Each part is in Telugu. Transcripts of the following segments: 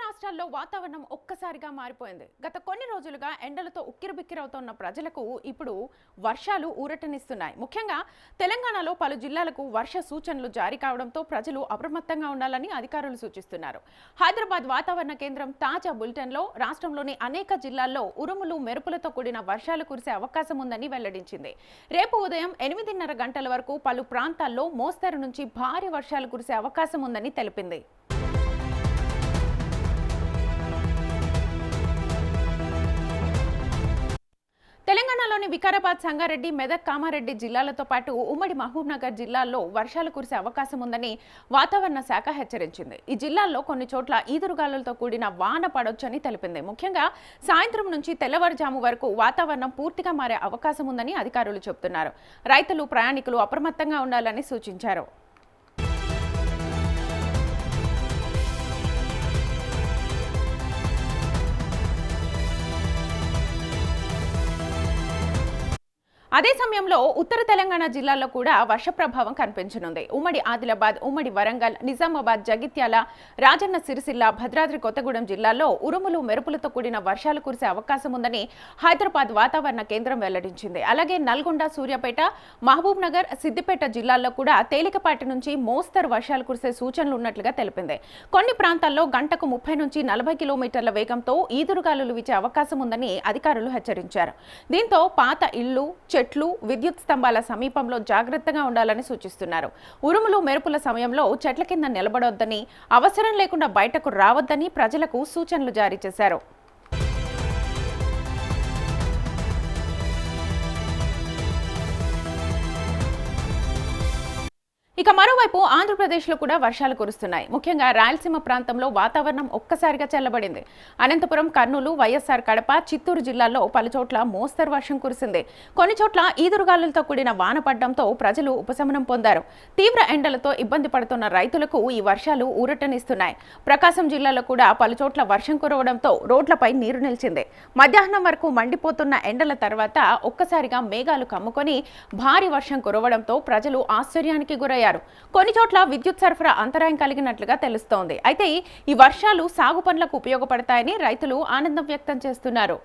రాష్ట్రాల్లో వాతావరణం ఒక్కసారిగా మారిపోయింది. గత కొన్ని రోజులుగా ఎండలతో ఉక్కిరిబిక్కిరవుతున్న ప్రజలకు ఇప్పుడు వర్షాలు ఊరటనిస్తున్నాయి. ముఖ్యంగా తెలంగాణలో పలు జిల్లాలకు వర్ష సూచనలు జారీ కావడంతో ప్రజలు అప్రమత్తంగా ఉండాలని అధికారులు సూచిస్తున్నారు. హైదరాబాద్ వాతావరణ కేంద్రం తాజా బులెటిన్లో రాష్ట్రంలోని అనేక జిల్లాల్లో ఉరుములు మెరుపులతో కూడిన వర్షాలు కురిసే అవకాశం ఉందని వెల్లడించింది. రేపు ఉదయం 8:30 గంటల వరకు పలు ప్రాంతాల్లో మోస్తరు నుంచి భారీ వర్షాలు కురిసే అవకాశం ఉందని తెలిపింది. తెలంగాణలోని వికారాబాద్, సంగారెడ్డి, మెదక్, కామారెడ్డి జిల్లాలతో పాటు ఉమ్మడి మహబూబ్నగర్ జిల్లాల్లో వర్షాలు కురిసే అవకాశం ఉందని వాతావరణ శాఖ హెచ్చరించింది. ఈ జిల్లాల్లో కొన్ని చోట్ల ఈదురుగాలులతో కూడిన వాన పడొచ్చని తెలిపింది. ముఖ్యంగా సాయంత్రం నుంచి తెల్లవారుజాము వరకు వాతావరణం పూర్తిగా మారే అవకాశం ఉందని అధికారులు చెబుతున్నారు. రైతులు, ప్రయాణికులు అప్రమత్తంగా ఉండాలని సూచించారు. అదే సమయంలో ఉత్తర తెలంగాణ జిల్లాల్లో కూడా వర్ష ప్రభావం కనిపించనుంది. ఉమ్మడి ఆదిలాబాద్, ఉమ్మడి వరంగల్, నిజామాబాద్, జగిత్యాల, రాజన్న సిరిసిల్ల, భద్రాద్రి కొత్తగూడెం జిల్లాల్లో ఉరుములు మెరుపులతో కూడిన వర్షాలు కురిసే అవకాశం ఉందని హైదరాబాద్ వాతావరణ కేంద్రం వెల్లడించింది. అలాగే నల్గొండ, సూర్యాపేట, మహబూబ్ నగర్, సిద్దిపేట జిల్లాల్లో కూడా తేలికపాటి నుంచి మోస్తరు వర్షాలు కురిసే సూచనలు ఉన్నట్లుగా తెలిపింది. కొన్ని ప్రాంతాల్లో గంటకు 30 నుంచి 40 కిలోమీటర్ల వేగంతో ఈదురుగాలులు వీచే అవకాశం ఉందని అధికారులు హెచ్చరించారు. దీంతో పాత ఇళ్లు, చెట్లు, విద్యుత్ స్తంభాల సమీపంలో జాగ్రత్తగా ఉండాలని సూచిస్తున్నారు. ఉరుములు మెరుపుల సమయంలో చెట్ల కింద నిలబడొద్దని, అవసరం లేకుండా బయటకు రావద్దని ప్రజలకు సూచనలు జారీ చేశారు. ఇక మరోవైపు ఆంధ్రప్రదేశ్లో కూడా వర్షాలు కురుస్తున్నాయి. ముఖ్యంగా రాయలసీమ ప్రాంతంలో వాతావరణం ఒక్కసారిగా చల్లబడింది. అనంతపురం, కర్నూలు, వైఎస్ఆర్ కడప, చిత్తూరు జిల్లాల్లో పలుచోట్ల మోస్తరు వర్షం కురిసింది. కొన్ని చోట్ల ఈదురుగాలులతో కూడిన వాన పడడంతో ప్రజలు ఉపశమనం పొందారు. తీవ్ర ఎండలతో ఇబ్బంది పడుతున్న రైతులకు ఈ వర్షాలు ఊరటనిస్తున్నాయి. ప్రకాశం జిల్లాలో కూడా పలుచోట్ల వర్షం కురవడంతో రోడ్లపై నీరు నిలిచింది. మధ్యాహ్నం వరకు మండిపోతున్న ఎండల తర్వాత ఒక్కసారిగా మేఘాలు కమ్ముకొని భారీ వర్షం కురవడంతో ప్రజలు ఆశ్చర్యానికి గురయ్యారు. కొన్ని చోట్ల విద్యుత్ సరఫరా అంతరాయం కలిగినట్లుగా తెలుస్తోంది. అయితే ఈ వర్షాలు సాగు పనులకు ఉపయోగపడతాయని రైతులు ఆనందం వ్యక్తం చేస్తున్నారు.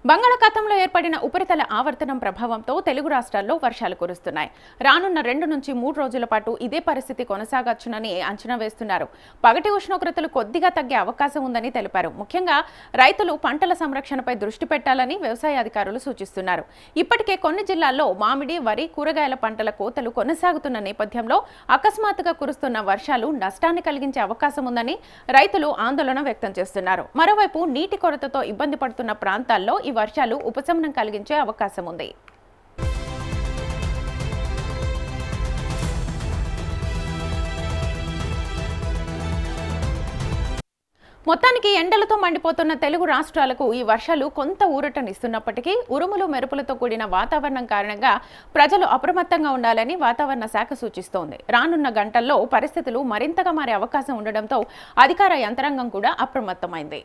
బంగాళాఖాతంలో ఏర్పడిన ఉపరితల ఆవర్తనం ప్రభావంతో తెలుగు రాష్ట్రాల్లో వర్షాలు కురుస్తున్నాయి. రానున్న 2 నుంచి 3 రోజుల పాటు ఇదే పరిస్థితి కొనసాగొచ్చునని అంచనా వేస్తున్నారు. పగటి ఉష్ణోగ్రతలు కొద్దిగా తగ్గే అవకాశం ఉందని తెలిపారు. ముఖ్యంగా రైతులు పంటల సంరక్షణపై దృష్టి పెట్టాలని వ్యవసాయ అధికారులు సూచిస్తున్నారు. ఇప్పటికే కొన్ని జిల్లాల్లో మామిడి, వరి, కూరగాయల పంటల కోతలు కొనసాగుతున్న నేపథ్యంలో అకస్మాత్తుగా కురుస్తున్న వర్షాలు నష్టాన్ని కలిగించే అవకాశం ఉందని రైతులు ఆందోళన వ్యక్తం చేస్తున్నారు. మరోవైపు నీటి కొరతతో ఇబ్బంది పడుతున్న ప్రాంతాల్లో ఈ వర్షాలు ఉపశమనం కలిగించే అవకాశం ఉంది. మొత్తానికి ఎండలతో మండిపోతున్న తెలుగు రాష్ట్రాలకు ఈ వర్షాలు కొంత ఊరటనిస్తున్నప్పటికీ ఉరుములు మెరుపులతో కూడిన వాతావరణం కారణంగా ప్రజలు అప్రమత్తంగా ఉండాలని వాతావరణ శాఖ సూచిస్తోంది. రానున్న గంటల్లో పరిస్థితులు మరింతగా మారే అవకాశం ఉండడంతో అధికార యంత్రాంగం కూడా అప్రమత్తమైంది.